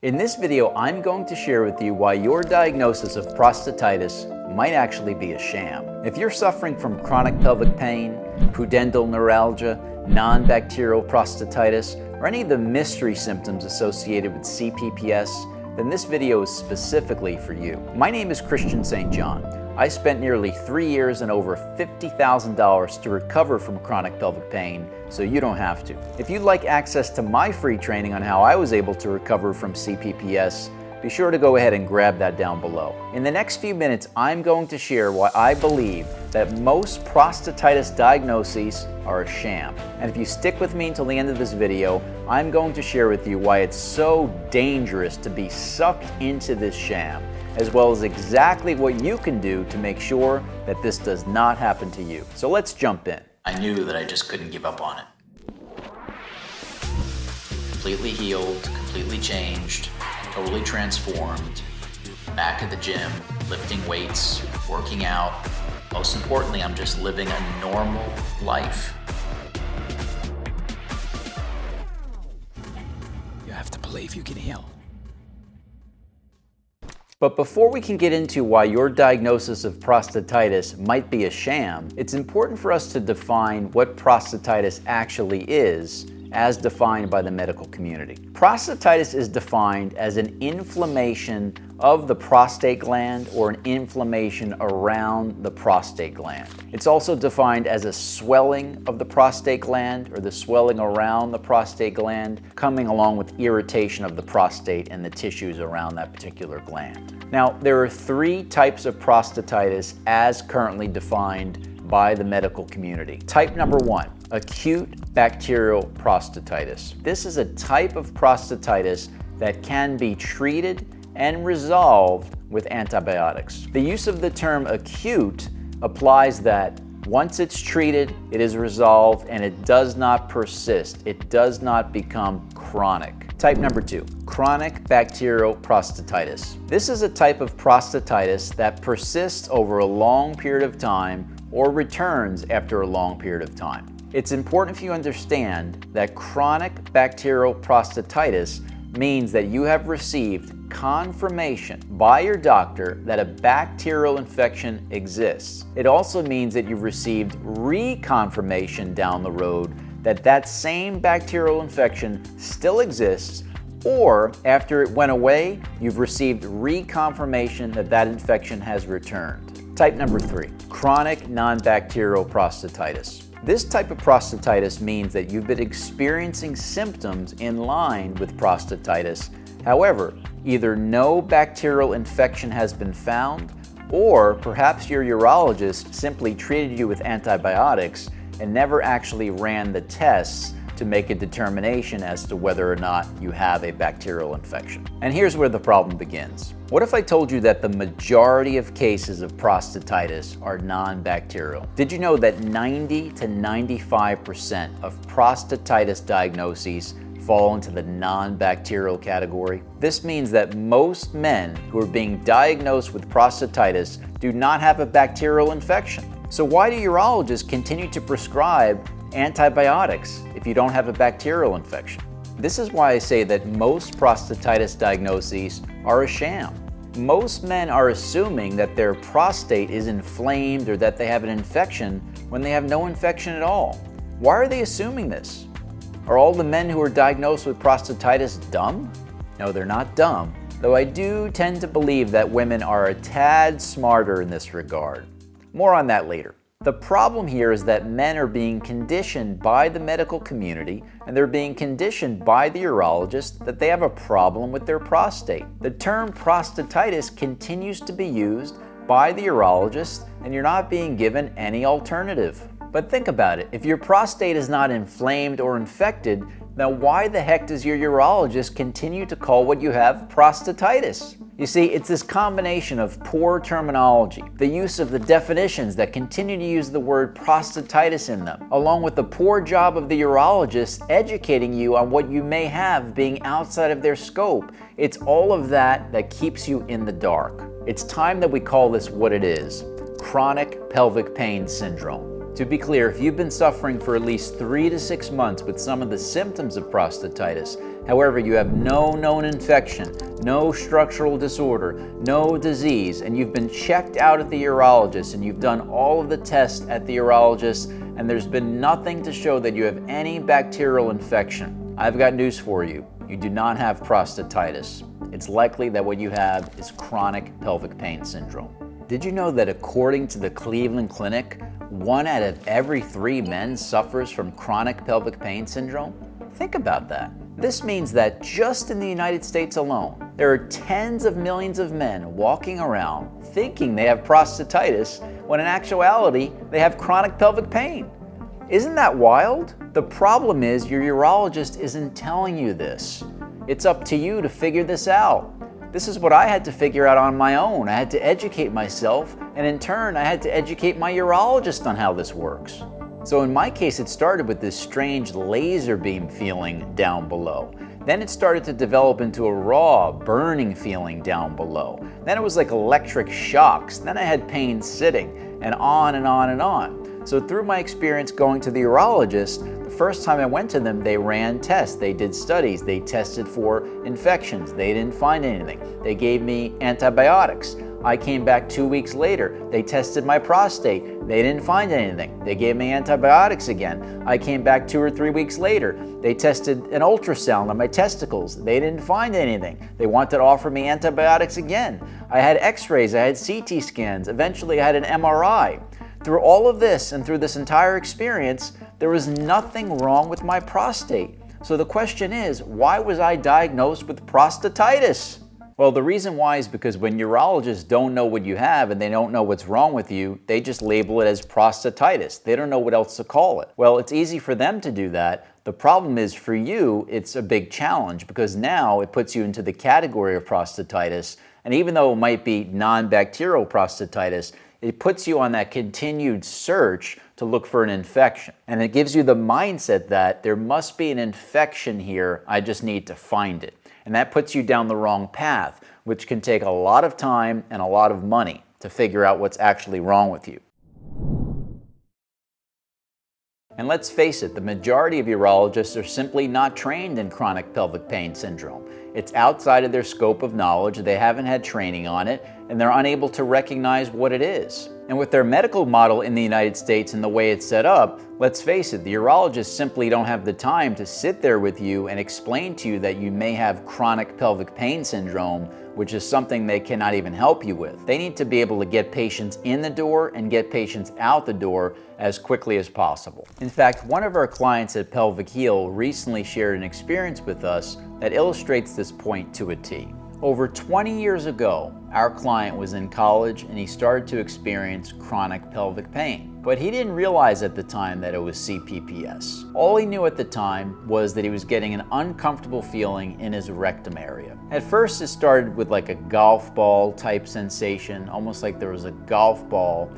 In this video, I'm going to share with you why your diagnosis of prostatitis might actually be a sham. If you're suffering from chronic pelvic pain, pudendal neuralgia, non-bacterial prostatitis, or any of the mystery symptoms associated with CPPS, then this video is specifically for you. My name is Christian St. John. I spent nearly 3 years and over $50,000 to recover from chronic pelvic pain, so you don't have to. If you'd like access to my free training on how I was able to recover from CPPS, be sure to go ahead and grab that down below. In the next few minutes, I'm going to share why I believe that most prostatitis diagnoses are a sham. And if you stick with me until the end of this video, I'm going to share with you why it's so dangerous to be sucked into this sham, as well as exactly what you can do to make sure that this does not happen to you. So let's jump in. I knew that I just couldn't give up on it. Completely healed, completely changed, totally transformed, back at the gym, lifting weights, working out. Most importantly, I'm just living a normal life. You have to believe you can heal. But before we can get into why your diagnosis of prostatitis might be a sham, it's important for us to define what prostatitis actually is, as defined by the medical community. Prostatitis is defined as an inflammation of the prostate gland or an inflammation around the prostate gland. It's also defined as a swelling of the prostate gland or the swelling around the prostate gland, coming along with irritation of the prostate and the tissues around that particular gland. Now, there are 3 types of prostatitis as currently defined by the medical community. Type number 1, acute bacterial prostatitis. This is a type of prostatitis that can be treated and resolved with antibiotics. The use of the term acute applies that once it's treated, it is resolved and it does not persist. It does not become chronic. Type number 2, chronic bacterial prostatitis. This is a type of prostatitis that persists over a long period of time or returns after a long period of time. It's important for you to understand that chronic bacterial prostatitis means that you have received confirmation by your doctor that a bacterial infection exists. It also means that you've received reconfirmation down the road that that same bacterial infection still exists, or after it went away, you've received reconfirmation that that infection has returned. Type number 3, chronic non-bacterial prostatitis. This type of prostatitis means that you've been experiencing symptoms in line with prostatitis. However, either no bacterial infection has been found, or perhaps your urologist simply treated you with antibiotics and never actually ran the tests to make a determination as to whether or not you have a bacterial infection. And here's where the problem begins. What if I told you that the majority of cases of prostatitis are non-bacterial? Did you know that 90 to 95% of prostatitis diagnoses fall into the non-bacterial category? This means that most men who are being diagnosed with prostatitis do not have a bacterial infection. So why do urologists continue to prescribe antibiotics if you don't have a bacterial infection? This is why I say that most prostatitis diagnoses are a sham. Most men are assuming that their prostate is inflamed or that they have an infection when they have no infection at all. Why are they assuming this? Are all the men who are diagnosed with prostatitis dumb? No, they're not dumb, though I do tend to believe that women are a tad smarter in this regard. More on that later. The problem here is that men are being conditioned by the medical community and they're being conditioned by the urologist that they have a problem with their prostate. The term prostatitis continues to be used by the urologist and you're not being given any alternative. But think about it, if your prostate is not inflamed or infected, then why the heck does your urologist continue to call what you have prostatitis? You see, it's this combination of poor terminology, the use of the definitions that continue to use the word prostatitis in them, along with the poor job of the urologist educating you on what you may have being outside of their scope. It's all of that that keeps you in the dark. It's time that we call this what it is: chronic pelvic pain syndrome. To be clear, if you've been suffering for at least 3 to 6 months with some of the symptoms of prostatitis, However, you have no known infection, no structural disorder, no disease, and you've been checked out at the urologist and you've done all of the tests at the urologist, and there's been nothing to show that you have any bacterial infection, I've got news for you. You do not have prostatitis. It's likely that what you have is chronic pelvic pain syndrome. Did you know that according to the Cleveland Clinic, 1 out of every 3 men suffers from chronic pelvic pain syndrome? Think about that. This means that just in the United States alone, there are tens of millions of men walking around thinking they have prostatitis when in actuality they have chronic pelvic pain. Isn't that wild? The problem is your urologist isn't telling you this. It's up to you to figure this out. This is what I had to figure out on my own. I had to educate myself, and in turn, I had to educate my urologist on how this works. So in my case, it started with this strange laser beam feeling down below. Then it started to develop into a raw, burning feeling down below. Then it was like electric shocks. Then I had pain sitting, and on and on and on. So through my experience going to the urologist, the first time I went to them, they ran tests, they did studies, they tested for infections, they didn't find anything. They gave me antibiotics. I came back 2 weeks later, they tested my prostate, they didn't find anything. They gave me antibiotics again. I came back 2 or 3 weeks later, they tested an ultrasound on my testicles, they didn't find anything. They wanted to offer me antibiotics again. I had x-rays, I had CT scans, eventually I had an MRI. Through all of this and through this entire experience, there was nothing wrong with my prostate. So the question is, why was I diagnosed with prostatitis? Well, the reason why is because when urologists don't know what you have and they don't know what's wrong with you, they just label it as prostatitis. They don't know what else to call it. Well, it's easy for them to do that. The problem is for you, it's a big challenge because now it puts you into the category of prostatitis. And even though it might be non-bacterial prostatitis, it puts you on that continued search to look for an infection. And it gives you the mindset that there must be an infection here, I just need to find it. And that puts you down the wrong path, which can take a lot of time and a lot of money to figure out what's actually wrong with you. And let's face it, the majority of urologists are simply not trained in chronic pelvic pain syndrome. It's outside of their scope of knowledge, they haven't had training on it, and they're unable to recognize what it is. And with their medical model in the United States and the way it's set up, let's face it, the urologists simply don't have the time to sit there with you and explain to you that you may have chronic pelvic pain syndrome, which is something they cannot even help you with. They need to be able to get patients in the door and get patients out the door as quickly as possible. In fact, one of our clients at Pelvic Heal recently shared an experience with us that illustrates this point to a T. Over 20 years ago, our client was in college and he started to experience chronic pelvic pain. But he didn't realize at the time that it was CPPS. All he knew at the time was that he was getting an uncomfortable feeling in his rectum area. At first it started with like a golf ball type sensation, almost like there was a golf ball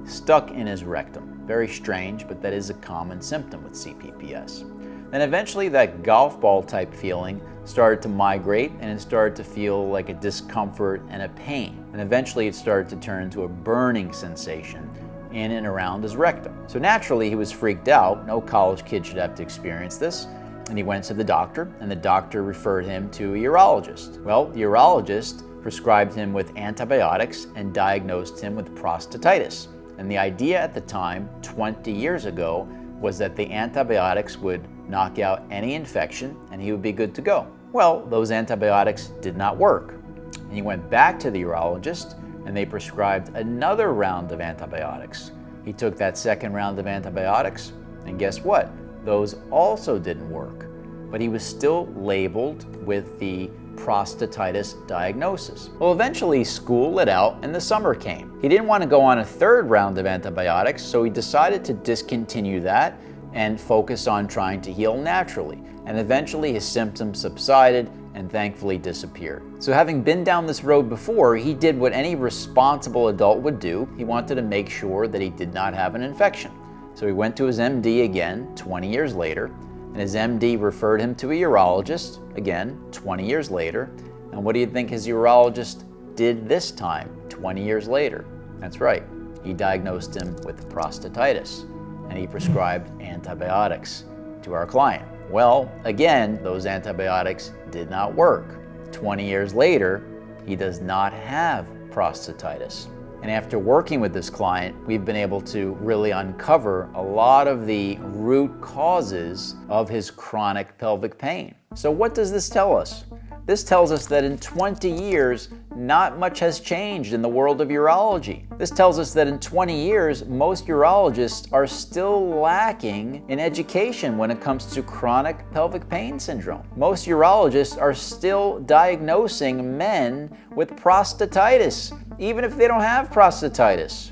stuck in his rectum. Very strange, but that is a common symptom with CPPS. Then eventually that golf ball type feeling started to migrate and it started to feel like a discomfort and a pain. And eventually it started to turn into a burning sensation in and around his rectum. So naturally he was freaked out. No college kid should have to experience this. And he went to the doctor and the doctor referred him to a urologist. Well, the urologist prescribed him with antibiotics and diagnosed him with prostatitis. And the idea at the time, 20 years ago, was that the antibiotics would knock out any infection and he would be good to go. Well, those antibiotics did not work. And he went back to the urologist and they prescribed another round of antibiotics. He took that second round of antibiotics and guess what? Those also didn't work. But he was still labeled with the prostatitis diagnosis. Well, eventually school let out and the summer came. He didn't want to go on a third round of antibiotics, so he decided to discontinue that and focus on trying to heal naturally. And eventually his symptoms subsided and thankfully disappeared. So having been down this road before, he did what any responsible adult would do. He wanted to make sure that he did not have an infection. So he went to his MD again 20 years later, and his MD referred him to a urologist, again 20 years later. And what do you think his urologist did this time, 20 years later? That's right, he diagnosed him with prostatitis, and he prescribed antibiotics to our client. Well, again, those antibiotics did not work. 20 years later, he does not have prostatitis. And after working with this client, we've been able to really uncover a lot of the root causes of his chronic pelvic pain. So what does this tell us? This tells us that in 20 years, not much has changed in the world of urology. This tells us that in 20 years, most urologists are still lacking in education when it comes to chronic pelvic pain syndrome. Most urologists are still diagnosing men with prostatitis, even if they don't have prostatitis.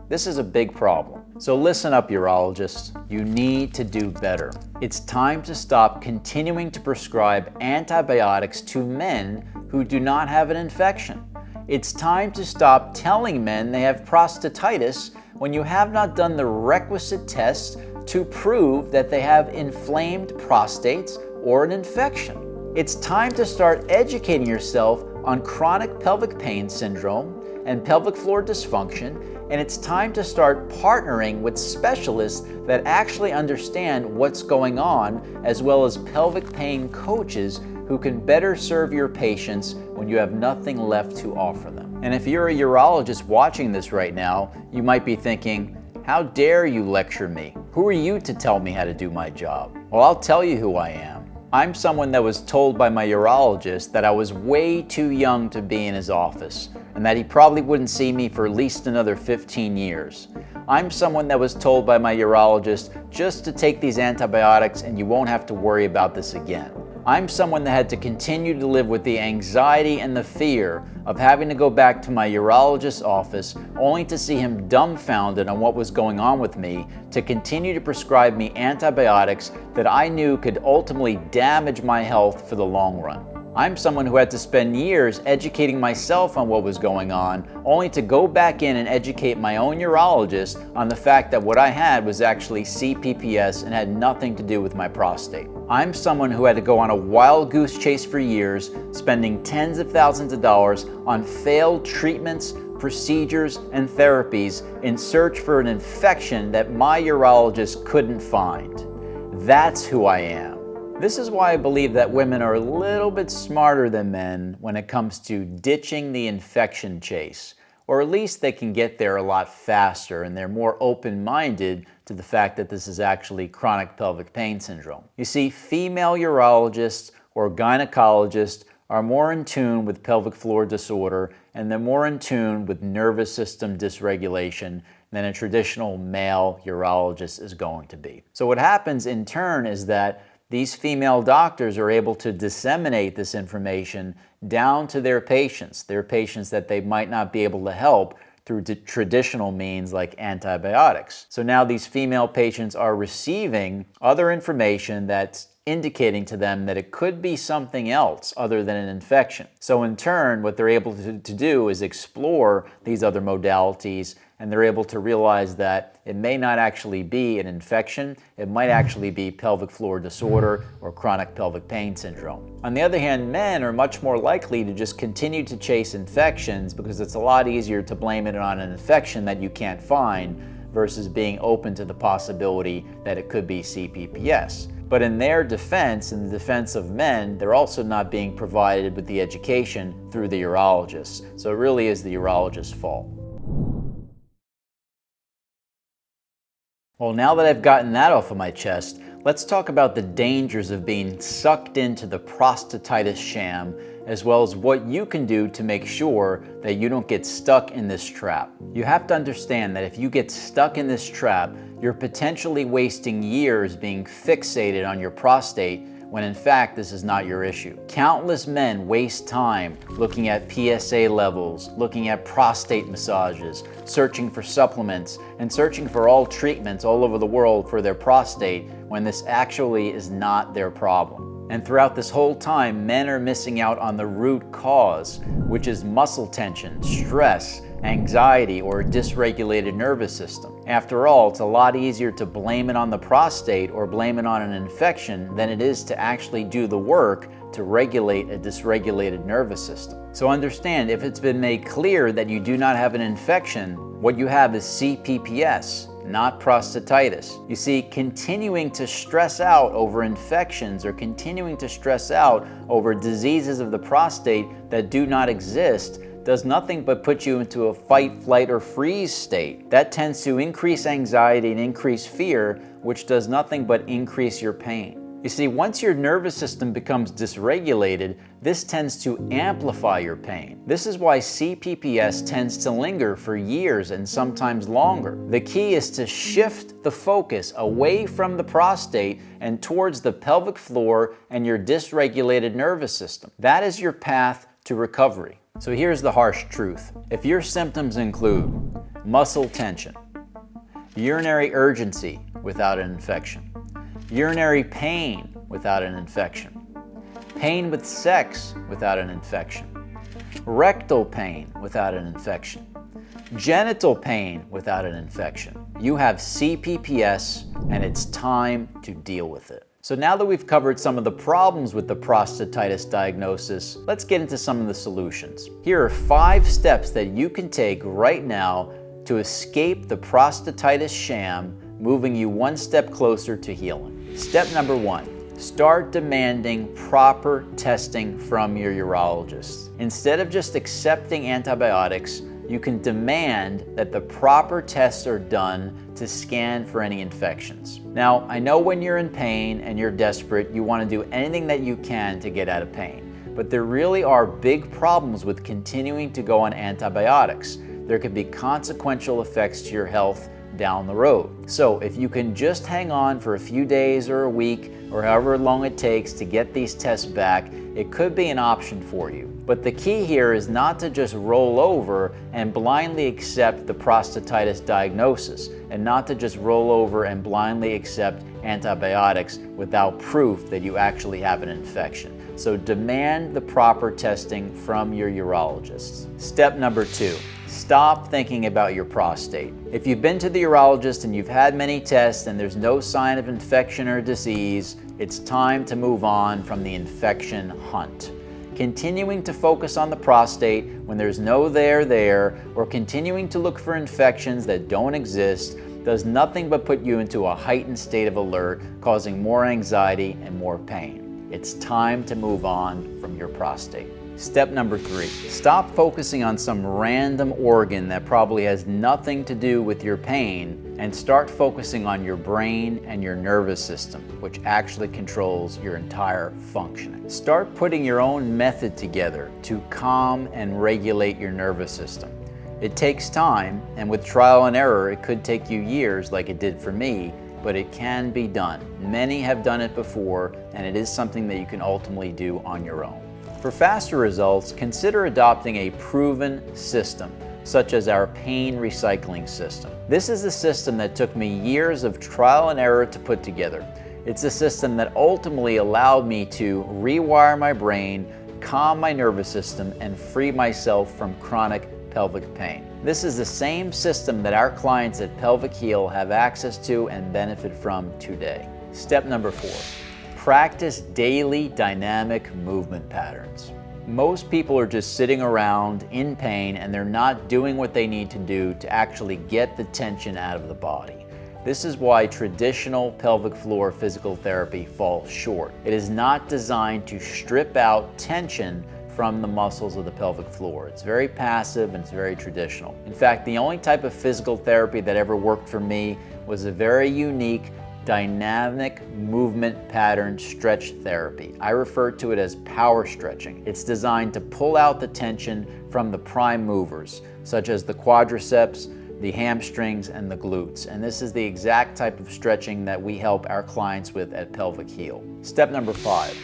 This is a big problem. So listen up, urologists. You need to do better. It's time to stop continuing to prescribe antibiotics to men who do not have an infection. It's time to stop telling men they have prostatitis when you have not done the requisite tests to prove that they have inflamed prostates or an infection. It's time to start educating yourself on chronic pelvic pain syndrome and pelvic floor dysfunction, and it's time to start partnering with specialists that actually understand what's going on, as well as pelvic pain coaches who can better serve your patients when you have nothing left to offer them. And if you're a urologist watching this right now, you might be thinking, how dare you lecture me? Who are you to tell me how to do my job? Well, I'll tell you who I am. I'm someone that was told by my urologist that I was way too young to be in his office and that he probably wouldn't see me for at least another 15 years. I'm someone that was told by my urologist just to take these antibiotics and you won't have to worry about this again. I'm someone that had to continue to live with the anxiety and the fear of having to go back to my urologist's office only to see him dumbfounded on what was going on with me, to continue to prescribe me antibiotics that I knew could ultimately damage my health for the long run. I'm someone who had to spend years educating myself on what was going on, only to go back in and educate my own urologist on the fact that what I had was actually CPPS and had nothing to do with my prostate. I'm someone who had to go on a wild goose chase for years, spending tens of thousands of dollars on failed treatments, procedures, and therapies in search for an infection that my urologist couldn't find. That's who I am. This is why I believe that women are a little bit smarter than men when it comes to ditching the infection chase, or at least they can get there a lot faster and they're more open-minded to the fact that this is actually chronic pelvic pain syndrome. You see, female urologists or gynecologists are more in tune with pelvic floor disorder and they're more in tune with nervous system dysregulation than a traditional male urologist is going to be. So what happens in turn is that these female doctors are able to disseminate this information down to their patients that they might not be able to help through traditional means like antibiotics. So now these female patients are receiving other information that's indicating to them that it could be something else other than an infection. So in turn, what they're able to do is explore these other modalities, and they're able to realize that it may not actually be an infection, it might actually be pelvic floor disorder or chronic pelvic pain syndrome. On the other hand, men are much more likely to just continue to chase infections because it's a lot easier to blame it on an infection that you can't find versus being open to the possibility that it could be CPPS. But in their defense, in the defense of men, they're also not being provided with the education through the urologist. So it really is the urologist's fault. Well, now that I've gotten that off of my chest, let's talk about the dangers of being sucked into the prostatitis sham, as well as what you can do to make sure that you don't get stuck in this trap. You have to understand that if you get stuck in this trap, you're potentially wasting years being fixated on your prostate when in fact this is not your issue. Countless men waste time looking at PSA levels, looking at prostate massages, searching for supplements, and searching for all treatments all over the world for their prostate when this actually is not their problem. And throughout this whole time, men are missing out on the root cause, which is muscle tension, stress, anxiety, or a dysregulated nervous system. After all, it's a lot easier to blame it on the prostate or blame it on an infection than it is to actually do the work to regulate a dysregulated nervous system. So understand, if it's been made clear that you do not have an infection, what you have is CPPS, not prostatitis. You see, continuing to stress out over infections or continuing to stress out over diseases of the prostate that do not exist does nothing but put you into a fight, flight, or freeze state. That tends to increase anxiety and increase fear, which does nothing but increase your pain. You see, once your nervous system becomes dysregulated, this tends to amplify your pain. This is why CPPS tends to linger for years and sometimes longer. The key is to shift the focus away from the prostate and towards the pelvic floor and your dysregulated nervous system. That is your path to recovery. So here's the harsh truth. If your symptoms include muscle tension, urinary urgency without an infection, urinary pain without an infection, pain with sex without an infection, rectal pain without an infection, genital pain without an infection, you have CPPS and it's time to deal with it. So now that we've covered some of the problems with the prostatitis diagnosis, let's get into some of the solutions. Here are 5 steps that you can take right now to escape the prostatitis sham, moving you one step closer to healing. Step number 1, start demanding proper testing from your urologist. Instead of just accepting antibiotics, you can demand that the proper tests are done to scan for any infections. Now, I know when you're in pain and you're desperate, you want to do anything that you can to get out of pain. But there really are big problems with continuing to go on antibiotics. There could be consequential effects to your health down the road. So if you can just hang on for a few days or a week or however long it takes to get these tests back, it could be an option for you. But the key here is not to just roll over and blindly accept the prostatitis diagnosis, and not to just roll over and blindly accept antibiotics without proof that you actually have an infection. So demand the proper testing from your urologist. Step number 2. Stop thinking about your prostate. If you've been to the urologist and you've had many tests and there's no sign of infection or disease, it's time to move on from the infection hunt. Continuing to focus on the prostate when there's no there, or continuing to look for infections that don't exist does nothing but put you into a heightened state of alert, causing more anxiety and more pain. It's time to move on from your prostate. Step number 3, stop focusing on some random organ that probably has nothing to do with your pain and start focusing on your brain and your nervous system, which actually controls your entire functioning. Start putting your own method together to calm and regulate your nervous system. It takes time, and with trial and error, it could take you years like it did for me, but it can be done. Many have done it before, and it is something that you can ultimately do on your own. For faster results, consider adopting a proven system, such as our pain recycling system. This is a system that took me years of trial and error to put together. It's a system that ultimately allowed me to rewire my brain, calm my nervous system, and free myself from chronic pelvic pain. This is the same system that our clients at Pelvic Heal have access to and benefit from today. Step number 4. Practice daily dynamic movement patterns. Most people are just sitting around in pain and they're not doing what they need to do to actually get the tension out of the body. This is why traditional pelvic floor physical therapy falls short. It is not designed to strip out tension from the muscles of the pelvic floor. It's very passive and it's very traditional. In fact, the only type of physical therapy that ever worked for me was a very unique dynamic movement pattern stretch therapy. I refer to it as power stretching. It's designed to pull out the tension from the prime movers, such as the quadriceps, the hamstrings, and the glutes. And this is the exact type of stretching that we help our clients with at Pelvic Heal. Step number 5,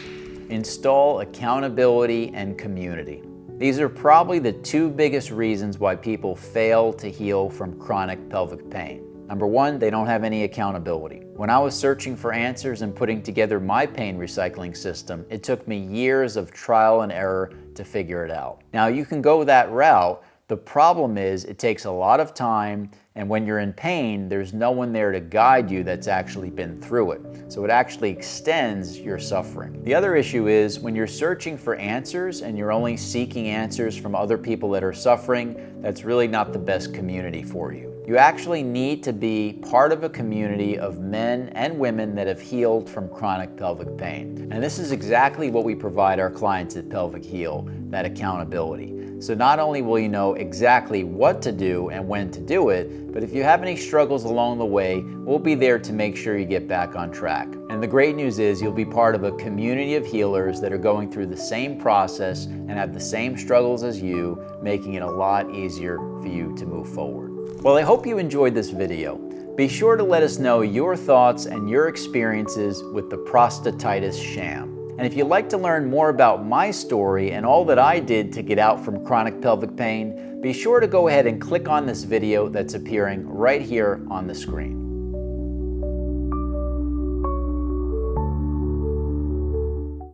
install accountability and community. These are probably the 2 biggest reasons why people fail to heal from chronic pelvic pain. Number 1, they don't have any accountability. When I was searching for answers and putting together my pain recycling system, it took me years of trial and error to figure it out. Now, you can go that route. The problem is it takes a lot of time, and when you're in pain, there's no one there to guide you that's actually been through it. So it actually extends your suffering. The other issue is when you're searching for answers and you're only seeking answers from other people that are suffering, that's really not the best community for you. You actually need to be part of a community of men and women that have healed from chronic pelvic pain. And this is exactly what we provide our clients at Pelvic Heal, that accountability. So not only will you know exactly what to do and when to do it, but if you have any struggles along the way, we'll be there to make sure you get back on track. And the great news is you'll be part of a community of healers that are going through the same process and have the same struggles as you, making it a lot easier for you to move forward. Well, I hope you enjoyed this video. Be sure to let us know your thoughts and your experiences with the prostatitis sham. And if you'd like to learn more about my story and all that I did to get out from chronic pelvic pain, be sure to go ahead and click on this video that's appearing right here on the screen.